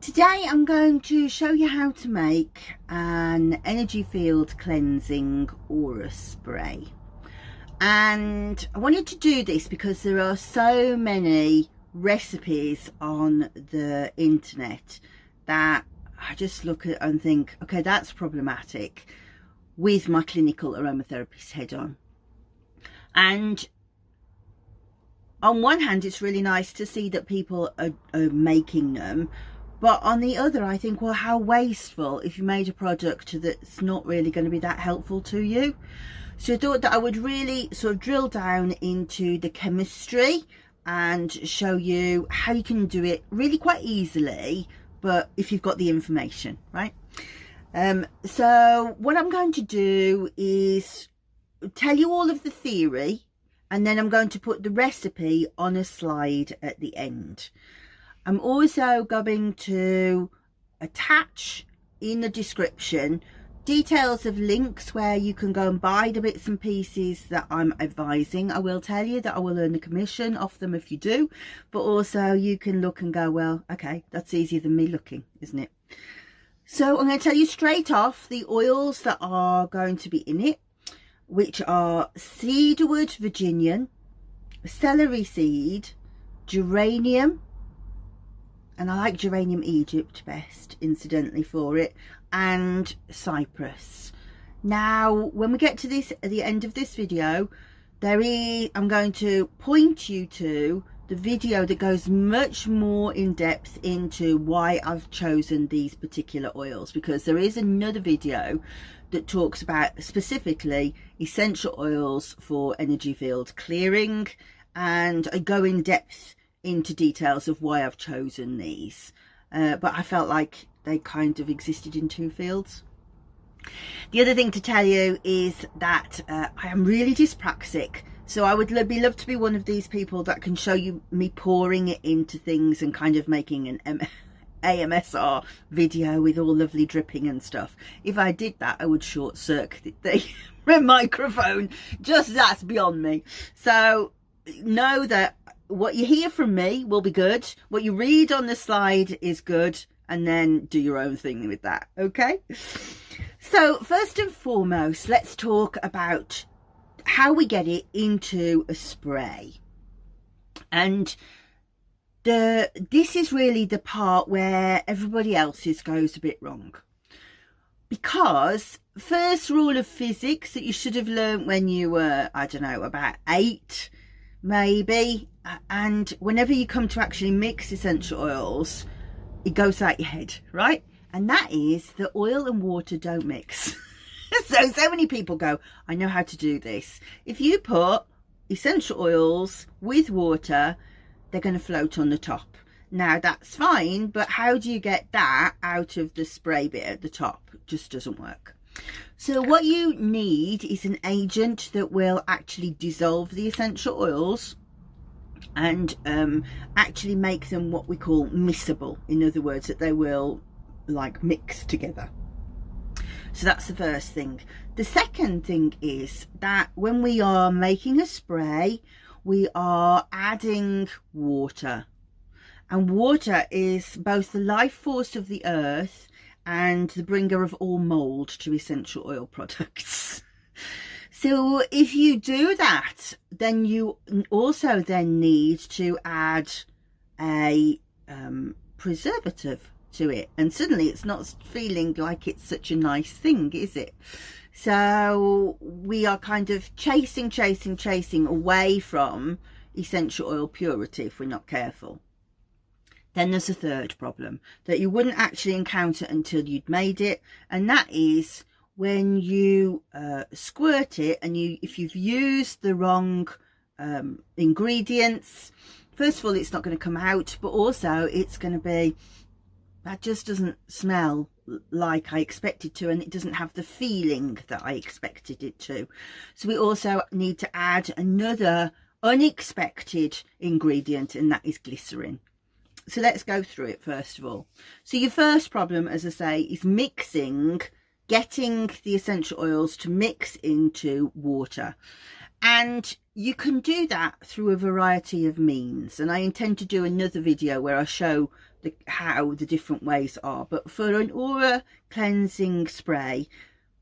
Today I'm going to show you how to make an energy field cleansing aura spray, and I wanted to do this because there are so many recipes on the internet that I just look at and think, okay, that's problematic with my clinical aromatherapist head on. And on one hand, it's really nice to see that people are making them, but on the other, I think, well, how wasteful if you made a product that's not really going to be that helpful to you. So I thought that I would really sort of drill down into the chemistry and show you how you can do it really quite easily, but if you've got the information, right? So what I'm going to do is tell you all of the theory, and then I'm going to put the recipe on a slide at the end. I'm also going to attach in the description details of links where you can go and buy the bits and pieces that I'm advising. I will tell you that I will earn a commission off them if you do, but also you can look and go, well, okay, that's easier than me looking, isn't it? So I'm going to tell you straight off the oils that are going to be in it, which are cedarwood Virginian, celery seed, geranium, and I like geranium Egypt best, incidentally, for it, and cypress. Now, when we get to this, at the end of this video, I'm going to point you to the video that goes much more in depth into why I've chosen these particular oils, because there is another video that talks about specifically essential oils for energy field clearing, and I go in depth into details of why I've chosen these, but I felt like they kind of existed in two fields. The other thing to tell you is that I am really dyspraxic, so I would love to be one of these people that can show you me pouring it into things and kind of making an AMSR video with all lovely dripping and stuff. If I did that, I would short circuit the microphone. Just that's beyond me. So know that what you hear from me will be good, what you read on the slide is good, and then do your own thing with that, okay? So first and foremost, let's talk about how we get it into a spray. And this is really the part where everybody else's goes a bit wrong, because first rule of physics that you should have learned when you were, I don't know, about 8 maybe, and whenever you come to actually mix essential oils, it goes out your head, right? And that is that oil and water don't mix. so many people go, I know how to do this. If you put essential oils with water, they're going to float on the top. Now that's fine, but how do you get that out of the spray bit at the top? It just doesn't work. So what you need is an agent that will actually dissolve the essential oils and actually make them what we call miscible. In other words, that they will like mix together. So that's the first thing. The second thing is that when we are making a spray, we are adding water, and water is both the life force of the earth and the bringer of all mold to essential oil products. So if you do that, then you also then need to add a preservative to it, and suddenly it's not feeling like it's such a nice thing, is it? So we are kind of chasing away from essential oil purity if we're not careful. Then there's a third problem that you wouldn't actually encounter until you'd made it, and that is when you squirt it, and if you've used the wrong ingredients. First of all, it's not going to come out, but also it's going to be, that just doesn't smell like I expected to, and it doesn't have the feeling that I expected it to. So we also need to add another unexpected ingredient, and that is glycerine. So let's go through it first of all. So your first problem, as I say, is getting the essential oils to mix into water. And you can do that through a variety of means, and I intend to do another video where I show how the different ways are. But for an aura cleansing spray,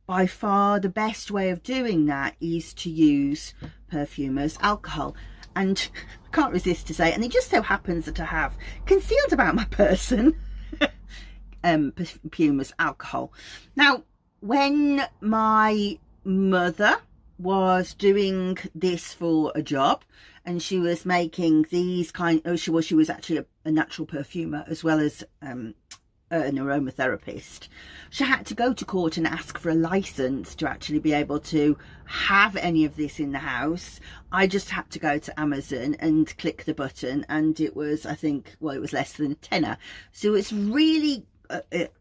by far the best way of doing that is to use perfumers alcohol. And I can't resist to say, and it just so happens that I have concealed about my person perfumers alcohol. Now, when my mother was doing this for a job, and she was making these she was actually a natural perfumer as well as an aromatherapist. She had to go to court and ask for a license to actually be able to have any of this in the house. I just had to go to Amazon and click the button, and it was, I think, well, it was less than a tenner. So it's really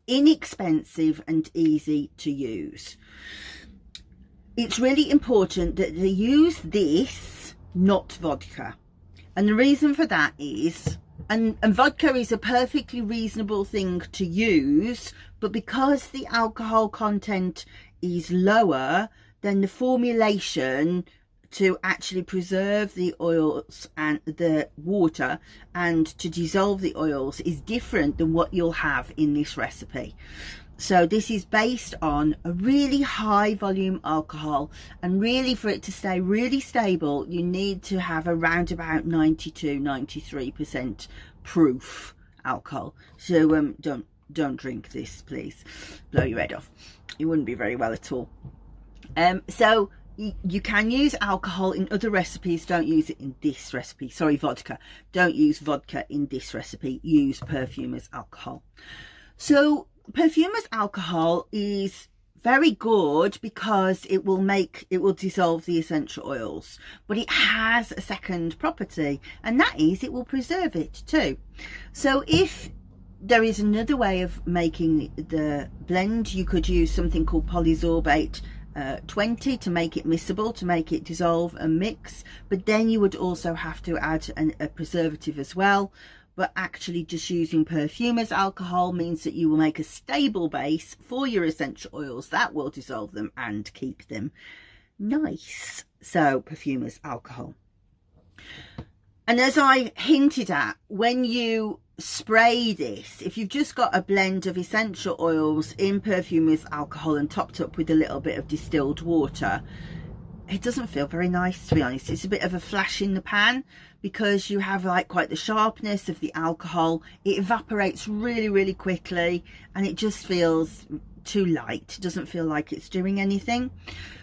inexpensive and easy to use. It's really important that they use this, not vodka. And the reason for that is, and vodka is a perfectly reasonable thing to use, but because the alcohol content is lower, then the formulation to actually preserve the oils and the water and to dissolve the oils is different than what you'll have in this recipe. So this is based on a really high volume alcohol, and really for it to stay really stable, you need to have around about 92-93% proof alcohol. So don't drink this, please. Blow your head off. It wouldn't be very well at all. So you can use alcohol in other recipes. Don't use it in this recipe. Sorry, vodka. Don't use vodka in this recipe. Use perfumers alcohol. So perfumers alcohol is very good because it will dissolve the essential oils, but it has a second property, and that is it will preserve it too. So if there is another way of making the blend, you could use something called polysorbate 20 to make it miscible, to make it dissolve and mix, but then you would also have to add a preservative as well. But actually just using perfumers alcohol means that you will make a stable base for your essential oils that will dissolve them and keep them nice. So perfumers alcohol. And as I hinted at, when you spray this, if you've just got a blend of essential oils in perfumers alcohol and topped up with a little bit of distilled water, it doesn't feel very nice, to be honest. It's a bit of a flash in the pan because you have like quite the sharpness of the alcohol. It evaporates really, really quickly, and it just feels too light. It doesn't feel like it's doing anything.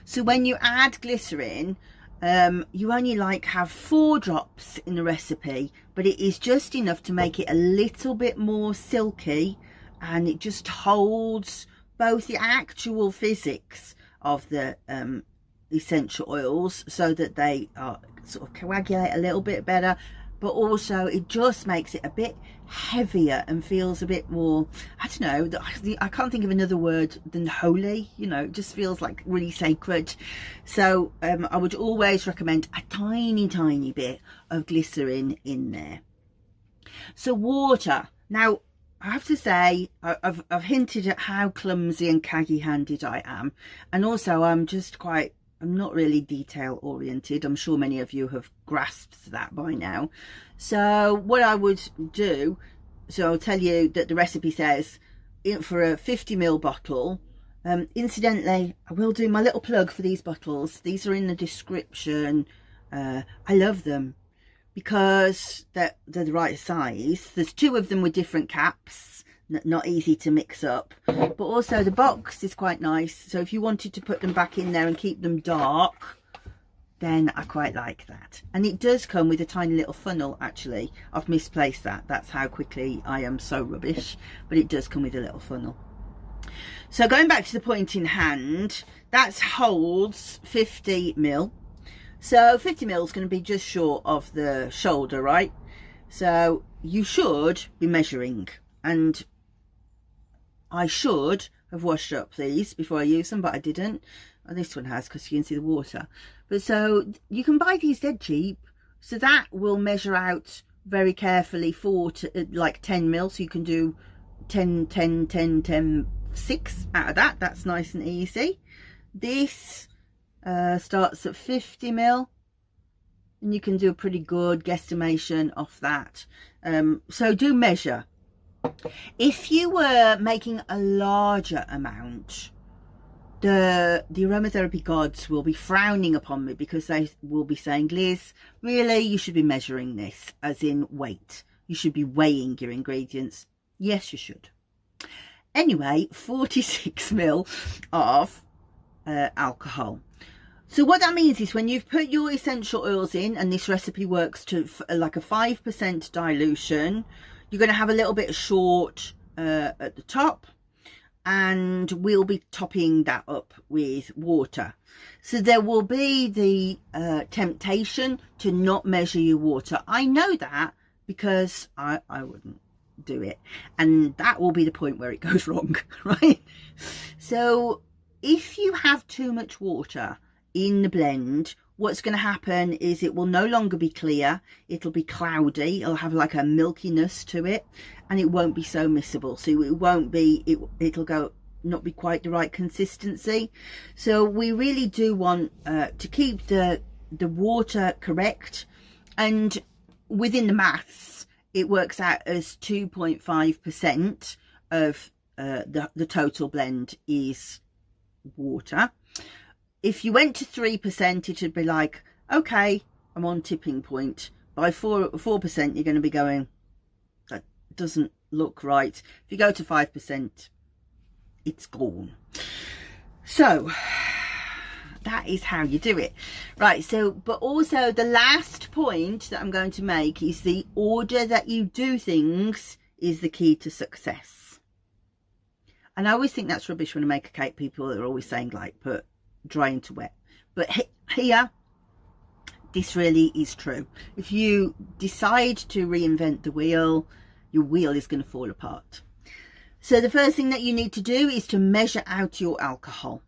So when you add glycerin, you only have 4 drops in the recipe, but it is just enough to make it a little bit more silky, and it just holds both the actual physics of the essential oils so that they are sort of coagulate a little bit better, but also it just makes it a bit heavier and feels a bit more, I don't know, I can't think of another word than holy, you know, it just feels like really sacred. So I would always recommend a tiny bit of glycerin in there. So water. Now I have to say, I've hinted at how clumsy and caggy handed I am, and also I'm not really detail oriented. I'm sure many of you have grasped that by now. So what I would do, so I'll tell you that the recipe says for a 50ml bottle, incidentally, I will do my little plug for these bottles. These are in the description. I love them because they're the right size. There's 2 of them with different caps, not easy to mix up, but also the box is quite nice. So if you wanted to put them back in there and keep them dark, then I quite like that. And it does come with a tiny little funnel. Actually, I've misplaced that. That's how quickly I am so rubbish, but it does come with a little funnel. So going back to the point in hand, that holds 50ml. So 50ml is going to be just short of the shoulder, right? So you should be measuring, and I should have washed up these before I use them, but I didn't. And this one has, because you can see the water. But so you can buy these dead cheap, so that will measure out very carefully for like 10ml. So you can do 10, 10, 10, 10, 6 out of that. That's nice and easy. This starts at 50ml, and you can do a pretty good guesstimation off that. So do measure. If you were making a larger amount, the aromatherapy gods will be frowning upon me, because they will be saying, Liz, really, you should be measuring this, as in weight. You should be weighing your ingredients. Yes, you should. Anyway, 46 ml of alcohol. So what that means is, when you've put your essential oils in, and this recipe works to like a 5% dilution, you're going to have a little bit short at the top, and we'll be topping that up with water. So there will be the temptation to not measure your water. I know that, because I wouldn't do it, and that will be the point where it goes wrong, right? So if you have too much water in the blend, what's going to happen is it will no longer be clear. It'll be cloudy. It'll have like a milkiness to it, and it won't be so mixable. So it won't be, it'll go not be quite the right consistency. So we really do want to keep the water correct, and within the maths it works out as 2.5% of the total blend is water. If you went to 3%, it would be like, okay, I'm on tipping point. By 4%, you're going to be going, that doesn't look right. If you go to 5%, it's gone. So that is how you do it. Right, so, but also the last point that I'm going to make is the order that you do things is the key to success. And I always think that's rubbish when I make a cake. People are always saying, like, put dry into wet, but here this really is true. If you decide to reinvent the wheel, your wheel is going to fall apart. So the first thing that you need to do is to measure out your alcohol.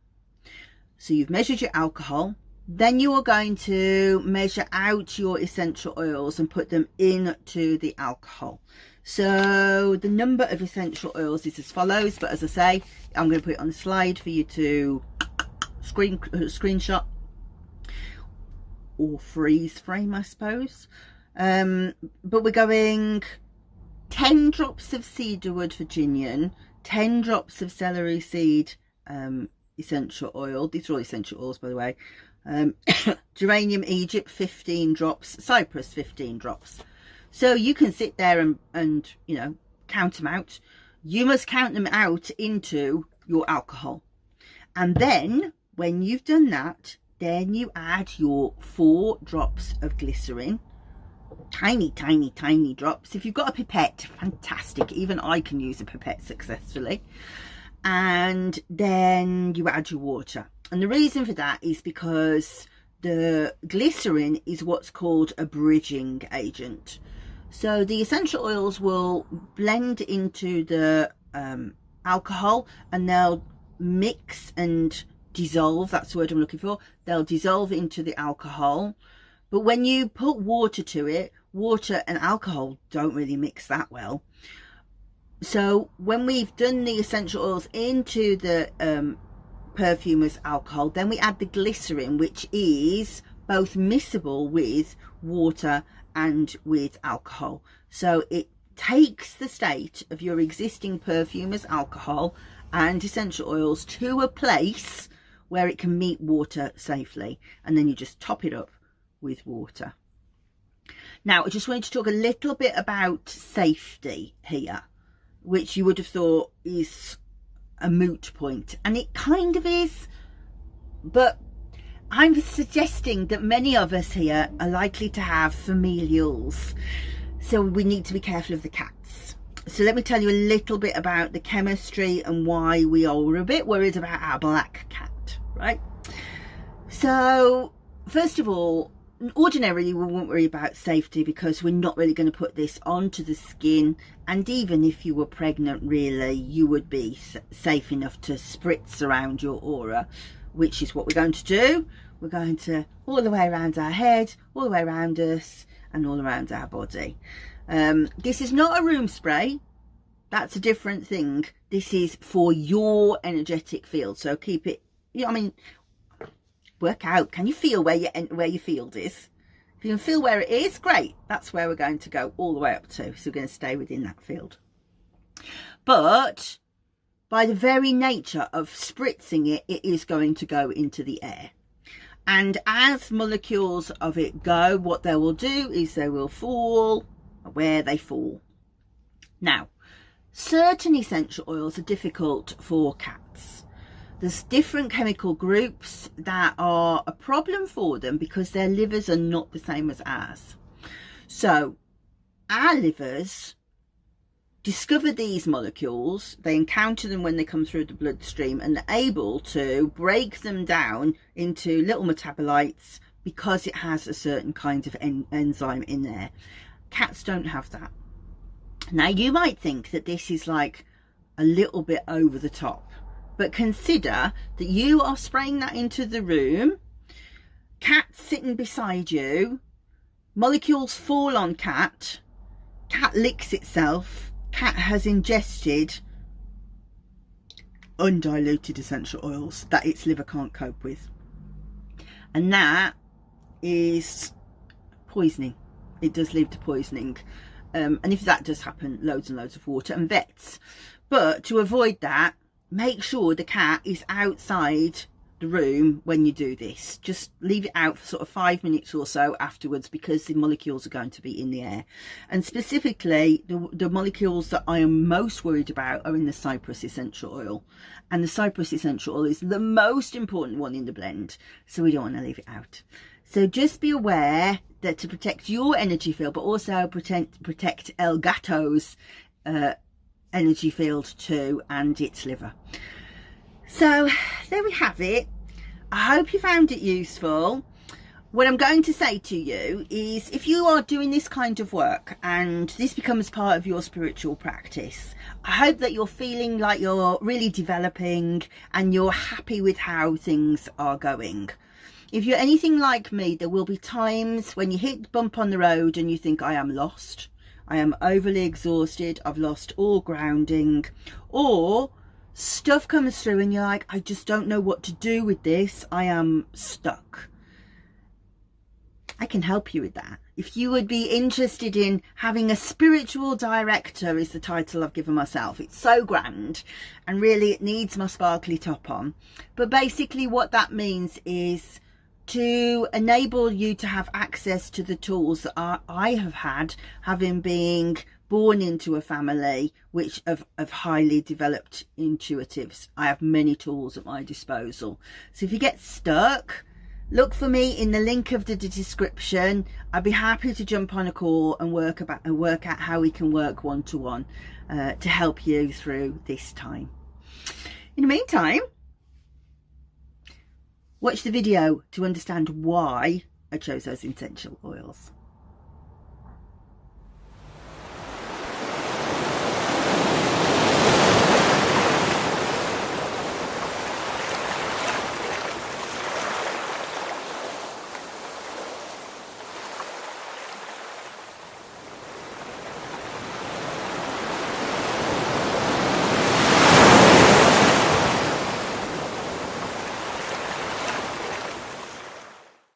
So you've measured your alcohol, then you are going to measure out your essential oils and put them into the alcohol. So the number of essential oils is as follows, but as I say, I'm going to put it on the slide for you to screenshot or freeze frame, I suppose. But we're going 10 drops of cedarwood Virginian, 10 drops of celery seed essential oil. These are all essential oils, by the way. Geranium Egypt 15 drops, cypress 15 drops. So you can sit there and you know, count them out. You must count them out into your alcohol, and then when you've done that, then you add your 4 drops of glycerine. Tiny, tiny, tiny drops. If you've got a pipette, fantastic. Even I can use a pipette successfully. And then you add your water. And the reason for that is because the glycerine is what's called a bridging agent. So the essential oils will blend into the alcohol, and they'll mix and dissolve. That's the word I'm looking for. They'll dissolve into the alcohol. But when you put water to it, water and alcohol don't really mix that well. So when we've done the essential oils into the perfumer's alcohol, then we add the glycerin, which is both miscible with water and with alcohol. So it takes the state of your existing perfumer's alcohol and essential oils to a place where it can meet water safely, and then you just top it up with water. Now I just wanted to talk a little bit about safety here, which you would have thought is a moot point, and it kind of is, but I'm suggesting that many of us here are likely to have familials, so we need to be careful of the cats. So let me tell you a little bit about the chemistry and why we are a bit worried about our black cat, right? So first of all, ordinarily we won't worry about safety because we're not really going to put this onto the skin, and even if you were pregnant, really you would be safe enough to spritz around your aura, which is what we're going to do. We're going to all the way around our head, all the way around us, and all around our body. This is not a room spray. That's a different thing. This is for your energetic field, so keep it, you know, I mean, work out, can you feel where your field is? If you can feel where it is, great. That's where we're going to go all the way up to. So we're going to stay within that field. But by the very nature of spritzing it, it is going to go into the air. And as molecules of it go, what they will do is they will fall where they fall. Now, certain essential oils are difficult for cats. There's different chemical groups that are a problem for them because their livers are not the same as ours. So our livers discover these molecules, they encounter them when they come through the bloodstream, and they're able to break them down into little metabolites because it has a certain kind of enzyme in there. Cats don't have that. Now, you might think that this is like a little bit over the top, but consider that you are spraying that into the room, cat sitting beside you, molecules fall on cat, cat licks itself, cat has ingested undiluted essential oils that its liver can't cope with. And that is poisoning. It does lead to poisoning. And if that does happen, loads and loads of water and vets. But to avoid that, make sure the cat is outside the room when you do this. Just leave it out for sort of 5 minutes or so afterwards, because the molecules are going to be in the air. And specifically, the molecules that I am most worried about are in the cypress essential oil. And the cypress essential oil is the most important one in the blend, so we don't want to leave it out. So just be aware that to protect your energy field, but also protect El Gato's energy field too, and its liver. So there we have it. I hope you found it useful. What I'm going to say to you is, if you are doing this kind of work and this becomes part of your spiritual practice, I hope that you're feeling like you're really developing and you're happy with how things are going. If you're anything like me, there will be times when you hit the bump on the road and you think, I am lost, I am overly exhausted, I've lost all grounding, or stuff comes through and you're like, I just don't know what to do with this, I am stuck. I can help you with that. If you would be interested in having a spiritual director, is the title I've given myself. It's so grand, and really it needs my sparkly top on. But basically what that means is to enable you to have access to the tools that I have had, having been born into a family which of highly developed intuitives. I have many tools at my disposal. So if you get stuck, look for me in the link of the description. I'd be happy to jump on a call and work out how we can work one-to-one to help you through this time. In the meantime, watch the video to understand why I chose those essential oils.